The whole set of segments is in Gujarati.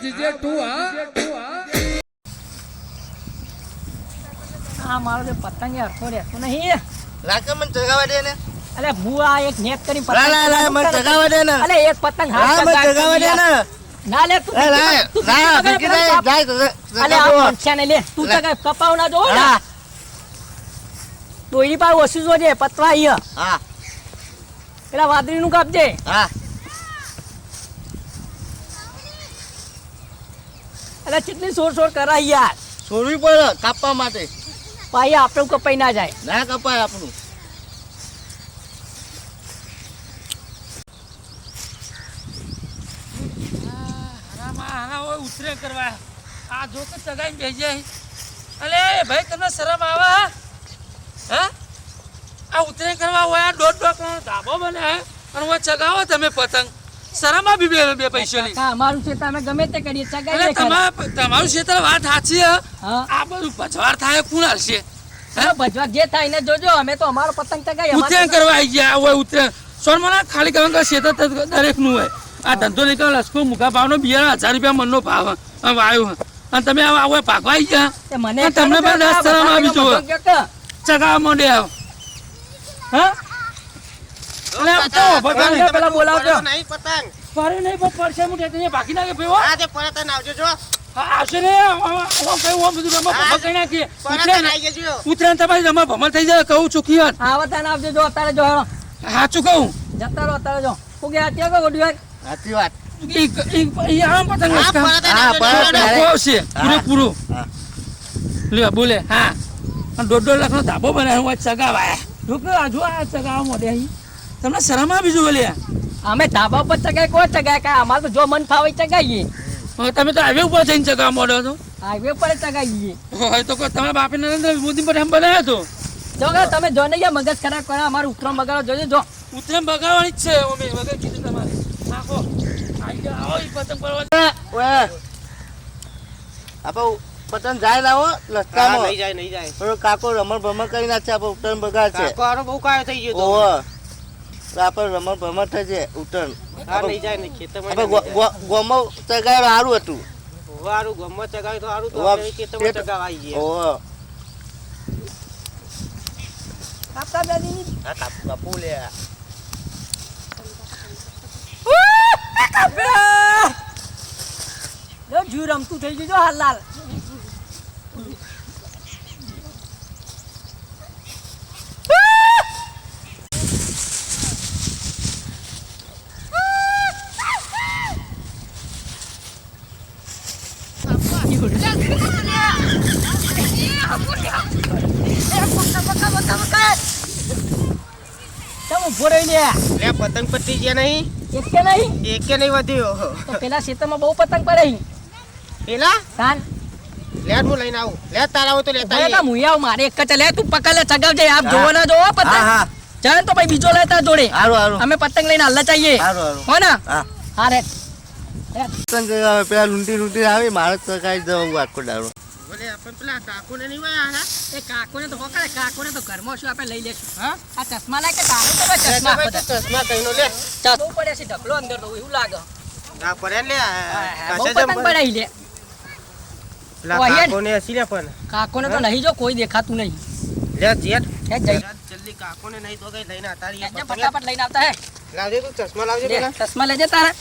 જીજે 2 હા મારો જે પતંગ હરખો રહેતો નહીં લાગે મને જગાવા દે ને અલે હું આ એક નેટ કરી લા મને જગાવા દે ને અલે એક પતંગ હા મને જગાવા દે ને ના લે તું ના બીકી દે જાય અલે આ પંચાને લે તું તો કપાવ ના જો ને દોરી પાવ ઓછું જોજે પતવા અહીંયા હા પેલા વાદળી નું કાપજે હા અલે કેટલી સોર કરાય યાર છોડવી પડે કાપવા માટે ભાઈ આપણું કપાઈ ના જાય ના કપાય આપણું ઉતરે કરવા આ જો કે ચગાઈ બેસી જાય અલે ભાઈ તમને શરમ આવે હા આ ઉતરે કરવા હોય દોઢ ધાબો બને અને હું ચગાવો તમે પતંગ શરમ આવી બે પૈસાની અમારું છે તમે ગમે તે કરીએ ચગાઈ તમારું ક્ષેત્ર વાત સાચી આ બધું પછવાડ થાય કોણ હાલશે ભજવા જે થાય ને જોજો અમે તો અમારો પતંગ ચગાઈ ઉતરે કરવા આવી ગયા હોય ઉતરે સોનમના ખાલી કરવા ક્ષેત્ર દરેક નું હોય આ ધંધો નીકળ લસકો મુખા ભાવનો 1000 રૂપિયા મનનો ભાવ આવ્યો અને તમે આવો ભાગવા આવી ગયા મને તમને પણ 10 શરમ આવી જો ચગાવા માંડે આવ હા અલે તો ભગવાન પેલા બોલાવજો નહીં પતંગ પારે નહીં પણ પરસે મુઠે તે બાકી નાખે ભેવો આ તે પરત આવજો જો આવશે ને હું બધું રમા ભમા કઈ નાખીએ ઉતરાણ તમારી રમા ભમા થઈ જાય કહું ચૂકી વાત આવતા ને આવજો જો અત્યારે જો સાચું કહું જતા રહો અત્યારે જો હું કે અત્યારે કહો ગોડી સાચી વાત આમ પતંગ આવશે પૂરેપૂરું લે બોલે હા દોઢ લાખ નો ધાબો બનાવ્યો ચગાવાય જો આ ચગાવા મોડે અહીં તમને શરમ આવી જો લે અમે ધાબા ઉપર ચગાય કોઈ ચગાય કાંઈ અમારે તો જો મન ફાવે ચગાવીએ તમે તો હાઈવે ઉપર જઈને ચગાવા મોડો છો હાઈવે ઉપર ચગાવીએ હોય તો તમારા બાપે નરેન્દ્ર મોદી પર એમ બનાવ્યો હતો જો તમે જો ને યાર મગજ ખરાબ કરે અમારું ઉતરાણ બગાડો જોજો જો ઉતરાણ બગાડવાની જ છે અમે વગર કીધું તમારે નાખો આઈ જાઓ ઈ પતંગ પરવા ઓય આપો પતંગ જાય લાવો લસકામાં નહીં જાય પેલો કાકો રમણ ભમણ કરી નાખશે આપણે ઉતરણ બગાડ છે કાકો આરો બહુ કાયો થઈ ગયો તો આપણે રમણ ભમણ થઈ છે ઉતરણ આ નહીં જાય ને ખેતરમાં આપણે ગોમો ચગાવ સારું હતું સારું ગોમો ચગાવ તો સારું તો ખેતરમાં ચગાવ આવી ગયા ઓહો કાપતા દાદી આ કાપુ લે જો જુ રમતું થઈ ગયું જો હાલ લાલ પતંગ પતી ગયા નહીં એક કે નહીં વધ્યો તો પેલા ખેતરમાં બહુ પતંગ પડે પેલા કાન લે હું લઈને આવું લે તારા આવો તો લેતા તા મુયા મારે એક જ લે તું પકડ લે ચગાવજે આપ જોવો ના જોવો પતંગ ચાલ તો ભાઈ બીજો લેતા જોડે હારું અમે પતંગ લઈને હાલવા ચાહીએ હો ને હા રે પતંગ પેલા લૂંટી આવે મારે તો કાઈ જવું આખો ડાળો બોલે આપણે પેલા કાકોને નહીં વાયા એ કાકોને તો હોકડે કાકોને તો ઘરમાં શું આપણે લઈ લેશું હા આ ચશ્મા લાગે તારો તો ચશ્મા કઈનો લે ચાલો પડે છે ઢગલો અંદર તો એવું લાગે ના પડે લે બહુ પતંગ પડાઈ લે કાકોને હસી લે પણ કાકોને તો નહીં જો કોઈ દેખાતું નહીં લે જેટ હે જઈ જલ્દી કાકોને નહીં તો કઈ લઈને આતારી ફટાફટ લઈને આવતા હે લાવજે તું ચશ્મા લાવજે પેલા ચશ્મા લેજે તારા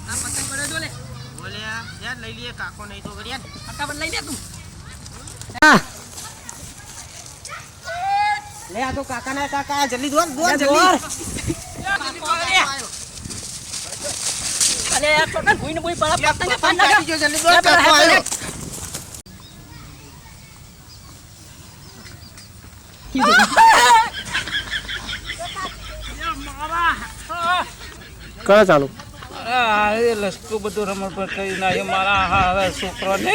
આ પતંગ પડે જો લે બોલે યાર લઈ લે કાકો નહીં તો ગરિયા ફટાફટ લઈ લે તું હા લે આ તો કાકા જલ્દી દોર અલે આ પતંગ ભૂઈને ભૂઈ પડા પતંગ ફાન નાખો જલ્દી દોર કાકો આવ્યો કરે ચાલુ લસકો બધું રમણ પર કરી ના મારા હારા છોકરાને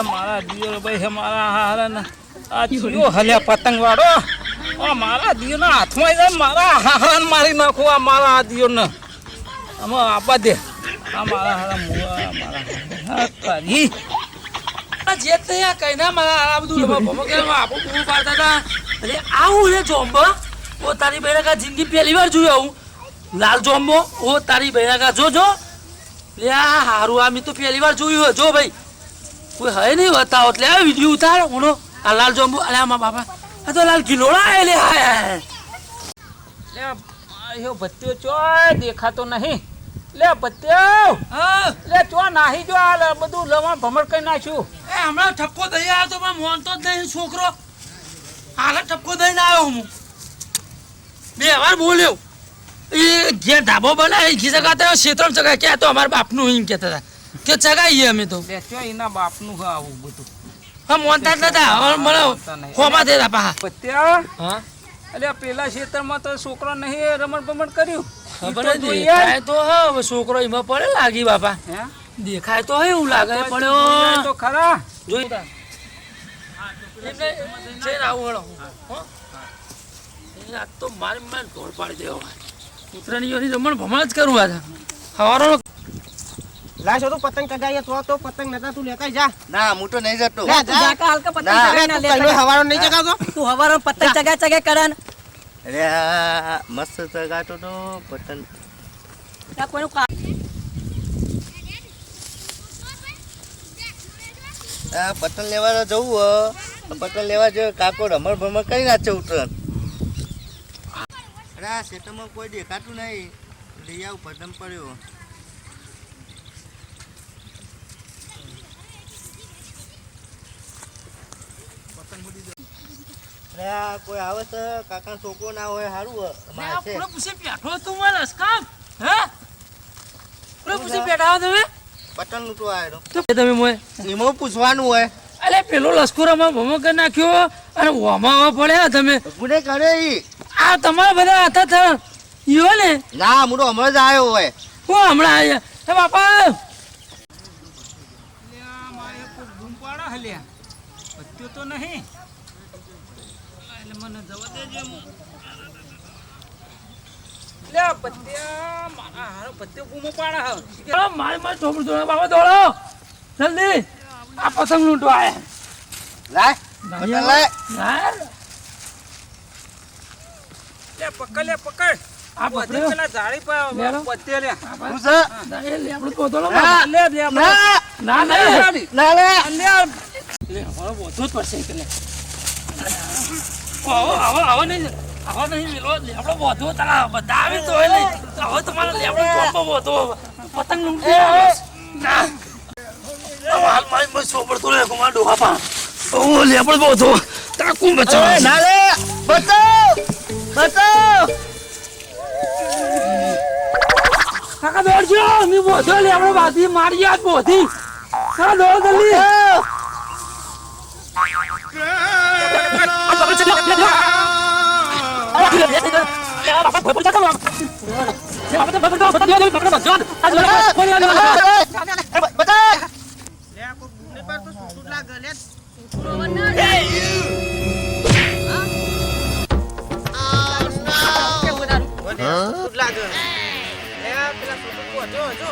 મારા દિયો ભાઈ હે મારા હારા આ દિયો હલ્યા પતંગ વાળો મારા દિયોના હાથમાં જાય મારા હારા મારી નાખો આ મારા દિયો ને આમાં આપવા દે આ મારા હારા મુવા મારા કરી જે તે કઈ ના મારા આ બધું આપો પૂરું પાડતા હતા અરે આવું રે જોમ્બા ઓ તારી બેરા જિંદગી પહેલી વાર જોયું આવું લાલ જોમ્બો ઓ તારી બહેરા જોજો લે આ હારું આ મેં તો પહેલી વાર જોયું જો ભાઈ કોઈ હે નહીં બતાવો એટલે આ વિડીયો ઉતાર ઉનો આ લાલ જોંબુ અલે આ બાપા આ તો લાલ ગિલોડા લે હાય લે આયો ભત્યો ચોય દેખાતો નહીં લે ભત્યો લે ચો નાહી જો આ બધું લવણ ભમર કરી નાખ્યું એ હમણાં ઠપકો દઈ આવ્યો તો પણ મોનતો જ નહીં છોકરો હાલ ઠપકો દઈને આવ્યો હું બે વાર બોલ્યો એ જે ધાબો બનાવે ઘી જગાતા ક્ષેત્ર જગા ક્યાં તો અમારા બાપનું એમ કહેતા હતા કે જગાઈએ અમે તો લે ચો એના બાપનું હા આવું બધું હા મોનતા જ નતા હવે મને ખોમા દેતા પાહા ભત્યા હા અલ્યા પેલા ખેતરમાં તો છોકરો નહીં રમણ ભમણ કર્યું ખબર જ દેખાય તો હવે છોકરો એમાં પડે લાગી બાપા હે દેખાય તો હે એવું લાગે પડ્યો તો ખરા જોઈ એમને જઈને આવું હળો આ તો મારી મારી ઢોળ પાડી દેવો ઉત્તરાયણની રમણ ભમણ જ કરું આ હવારો લાશો તો પતંગ ચગાઈએ તો પતંગ નતા તું લેતા જા ના હું તો નહીં જતો તું જાકા હાલકા પતંગ ચગાઈ ના તને લેતા હવારો નહીં ચગાવતો તું હવારો પતંગ ચગાય કરન અરે આ મસ્ત ચગાતો તો પતંગ આ કોઈનું કામ આ પતંગ લેવા જવું પતંગ લેવા જો કાકો રમણ ભમણ કરી નાખશે ઉતરણ અરે આ ખેતરમાં કોઈ દેખાતું નહીં લઈ આવું પતંગ પડ્યો અરે આ કોઈ આવે છે કાકા છોકરો ના હોય સારું આ પૂરો પૂછે બેઠો તું મારસ કામ હે પૂરો પૂછે બેઠા તમે પતંગ નું તો આવ્યો તો તમે મોય એમાં પૂછવાનું હોય અલે પેલો લશ્કરોમાં ભમો કરી નાખ્યો અને ઓમાં પડ્યા તમે ગુને કરે ઈ આ તમારા બધા હતા થા ઈઓ ને ના હું તો હમણાં જ આવ્યો હોય હું હમણાં આયા હે બાપા લ્યા મારે કોઈ બૂમ પાડા હલ્યા ભત્યો તો નહીં એટલે મને જવા દેજો લ્યા ભત્યા મારા હારો ભત્યો બૂમો પાડા હા મારે છોકરું દોડો બાબા દોડો જલ્દી આ પતંગ લૂંટો આયા લાય પતંગ લાય લે પકડ લે પકડ આ બધી પકડ્યો? પેલા ઝાડી લેલો. પર પત્યો લે હું છે એ લેબડું પોતો લો ના. લે લે ના ના ના ના લે લે હવે વધુ જ પડશે કે લે આવો નહીં મેલો લેબડો વધુ તારા બધા આવી તો હોય નહીં હવે તમારો લેબડો કોમ્બો વધુ પતંગ લૂંટી ના હાલ મારી મસ્ત સોપડતો લે કુમાર ડોહા પા ઓ લેબડો વધુ તાકું બચાવ ના લે બતાવ બતાવ કાકા દોડજો મી બોધો લેબડો બાધી મારી યાદ બોધી કાકા દોડ જલ્દી લે આ કોઈ બૂમને પર તો સુસુટ લાગે લે સુસુટ લાગે લે આ પેલા સુસુટ કો જો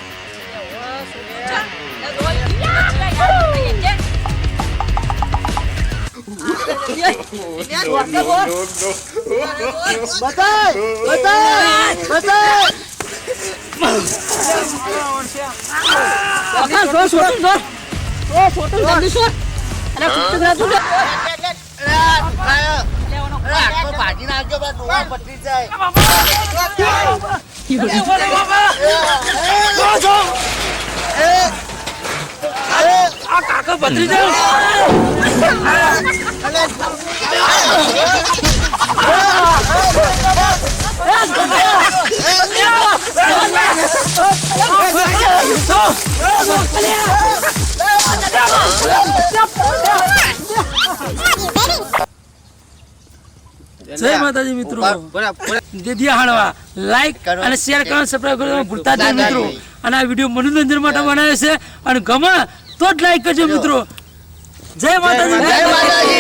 બતાવ બતાવ બતાવ ભાજી નાખજો બસ ડોહા પતરી જાય આ કાકા બદલી જાય જય માતાજી મિત્રો દીદી હાણવા લાઈક અને શેર કરવાનું સબસ્ક્રાઇબ કરવાનું ભૂલતા નહીં મિત્રો અને આ વિડીયો મનોરંજન માટે બનાવે છે અને ગમે તો જ લાઈક કરજો મિત્રો જય માતાજી જય માતાજી